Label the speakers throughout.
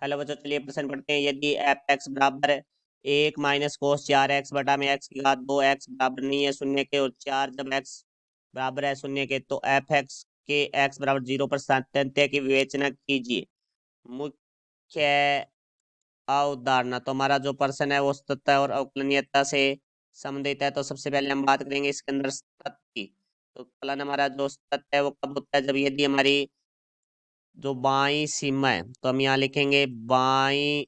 Speaker 1: Hello बच्चों, चलिए प्रश्न पढ़ते हैं। यदि एफ एक्स बराबर 1 - cos 4x बटा में एक्स की घात 2x बराबर नहीं है शून्य के, और 4 जब एक्स बराबर है शून्य के, तो एफ एक्स के एक्स बराबर 0 पर सातत्य की विवेचना कीजिए। मुख्य अवधारणा। तो हमारा जो प्रश्न है वो सतत और अवकलनीयता से संबंधित है। तो सबसे पहले हम बात करेंगे इसके अंदर सतत की। तो फलन हमारा जो सतत है वो कब होता है, जब यदि हमारी जो बाई सीमा है, तो हम यहाँ लिखेंगे बाई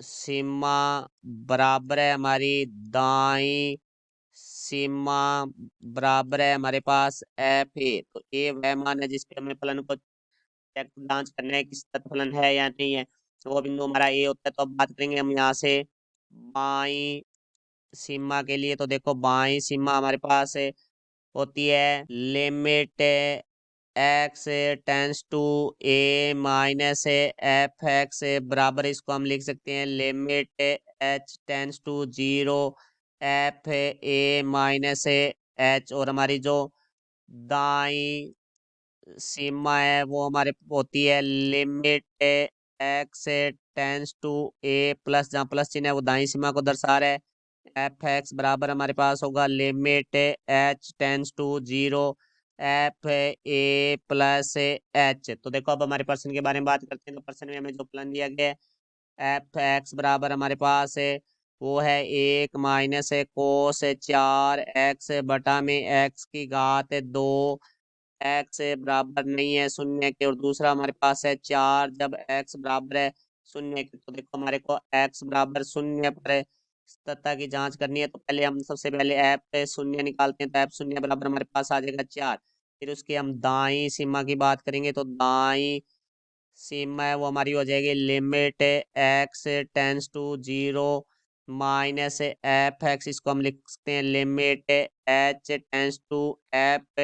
Speaker 1: सीमा बराबर है हमारी दाई सीमा बराबर है हमारे पास एफ ए। तो ए वह मान है जिसपे हमें फलन को चेक जांच करना है कि सतत फलन है या नहीं है। तो वो बिंदु हमारा ए होता है। तो अब बात करेंगे हम यहाँ से बाई सीमा के लिए। तो देखो बाई सीमा हमारे पास होती है limit x tends to A minus F X बराबर, इसको हम लिख सकते हैं limit H tends to 0 F A minus H. और हमारी जो दाई सीमा है वो हमारे होती है limit x tends to A plus, जहाँ प्लस चिन्ह है वो दाई सीमा को दर्शा रहा है। एफ एक्स बराबर हमारे पास होगा limit H tends to 0 F A plus H. तो देखो अब हमारे पर्सन के बारे में बात करते हैं। तो पर्सन में हमें जो प्लान दिया गया है एफ एक्स बराबर हमारे पास है वो है 1 - cos 4x बटा में एक्स की घात 2 एक्स बराबर नहीं है शून्य के, और दूसरा हमारे पास है 4 जब एक्स बराबर है शून्य के। तो देखो हमारे को एक्स बराबर शून्य पर सततता की जांच करनी है। तो पहले हम सबसे पहले एफ पे शून्य निकालते हैं। तो एफ शून्य बराबर हमारे पास आ जाएगा 4। फिर उसकी हम दाई सीमा की बात करेंगे। तो दाई सीमा है वो हमारी हो जाएगी limit x tends to 0 minus F x, इसको हम लिख सकते हैं limit H tends to f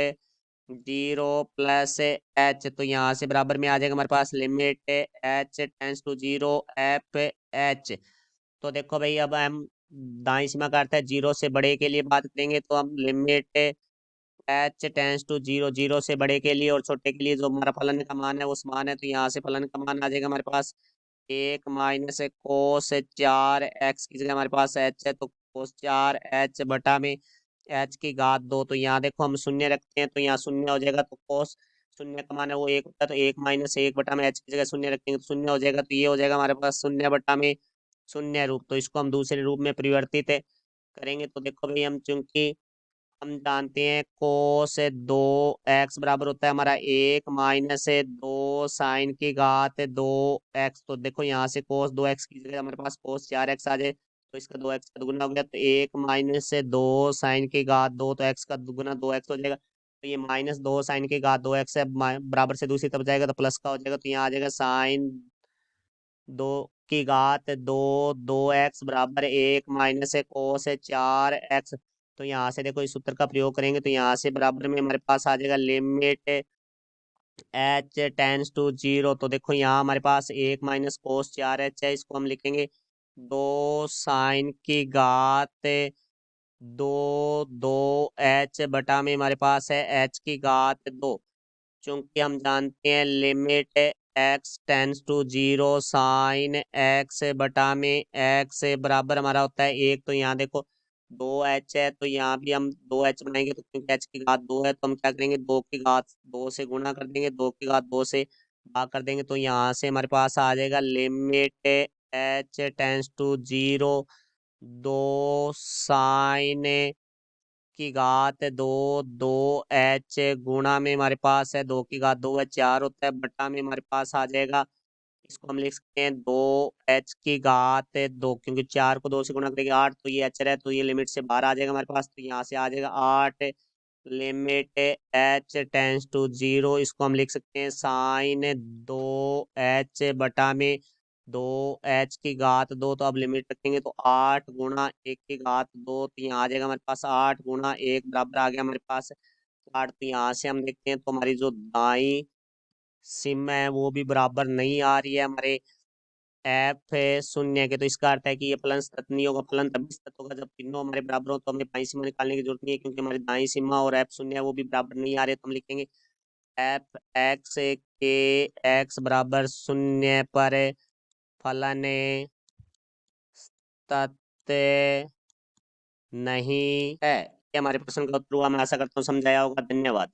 Speaker 1: 0 plus H. तो यहाँ से बराबर में आ जाएगा हमारे पास limit H tends to 0 f h. तो देखो भाई अब हम दाई सीमा का अर्थ है 0 से बड़े के लिए बात करेंगे। तो हम लिमिट एच टेंस टू 0 0 से बड़े के लिए और छोटे के लिए जो हमारा फलन का मान है उस मान है। तो यहाँ से फलन का मान आ जाएगा हमारे पास 1 - cos 4x की जगह हमारे पास एच है, तो cos 4h बटा में एच की घात 2। तो यहाँ देखो हम शून्य रखते हैं तो यहाँ शून्य हो जाएगा। तो cos शून्य का मान है वो 1 होता है, तो 1 - 1 बटा में एच की जगह शून्य रखेंगे तो शून्य हो जाएगा। तो ये हो जाएगा हमारे पास शून्य बटा में शून्य रूप। तो इसको हम दूसरे रूप में परिवर्तित करेंगे। तो देखो भाई हम चूंकि हम जानते हैं कोस 2x बराबर होता है हमारा 1 - 2 साइन की घात 2x। तो देखो यहाँ से कोस 2x की जगह हमारे पास कोस 4x आ जाए, तो इसका 2x का दुगुना हो गया। तो 1 - 2 साइन की घात 2, तो x का दुगुना 2x हो जाएगा। तो ये -2 साइन की घात 2x है, बराबर से दूसरी तरफ जाएगा तो प्लस का हो जाएगा। तो यहाँ आ जाएगा साइन 2 की घात 2 2x बराबर 1 - कोस 4x। तो यहाँ से देखो इस सूत्र का प्रयोग करेंगे तो यहाँ से बराबर में हमारे पास आ जाएगा लिमिट एच टेंस टू 0। तो देखो यहाँ हमारे पास 1 - cos 4h है, इसको हम लिखेंगे 2 साइन की घात 2 2h बटा में हमारे पास है h की घात 2। चूंकि हम जानते हैं limit x tends to 0 sine X बटा में एक्स बराबर हमारा होता है 1। तो यहाँ देखो 2h है, तो यहाँ भी हम 2h बनाएंगे। तो क्योंकि h की घात 2 है तो हम क्या करेंगे 2 की घात 2 से गुणा कर देंगे, 2 की घात 2 से भाग कर देंगे। तो यहाँ से हमारे पास आ जाएगा limit H tends to 0 2 sine की घात 2 2h गुणा में हमारे पास है 2 की घात 2 है 4 होता है, बटा में हमारे पास आ जाएगा, इसको हम लिख सकते हैं 2h की घात 2, क्योंकि 4 को 2 से गुणा करेंगे 8, तो ये h है तो ये लिमिट से बाहर आ जाएगा हमारे पास। तो यहाँ से आ जाएगा 8 लिमिट h टेंस टू 0, इसको हम लिख सकते हैं साइन 2h बटा में 2h की घात 2। तो अब लिमिट रखेंगे तो 8 गुणा 1 की घात 2, तो यहाँ आ जाएगा हमारे पास 8 गुणा 1 बराबर आ गया हमारे पास 8। तो यहाँ से हम देखते हैं तो हमारी जो दाई सिम है वो भी बराबर नहीं आ रही है हमारे एफ शून्य के। तो इसका अर्थ है कि ये फलन सतत नहीं होगा। फलन तभी सतत होगा जब तीनों हमारे बराबर हो। तो हमें बाई सीमा निकालने की जरूरत नहीं है, क्योंकि हमारी दाई सीमा और एफ शून्य है वो भी बराबर नहीं आ रहे। तो हम लिखेंगे एफ एक्स के एक्स बराबर शून्य पर फलाने तथ्य नहीं है। ये हमारे प्रश्न का उत्तर हुआ। मैं आशा करता हूँ समझाया होगा। धन्यवाद।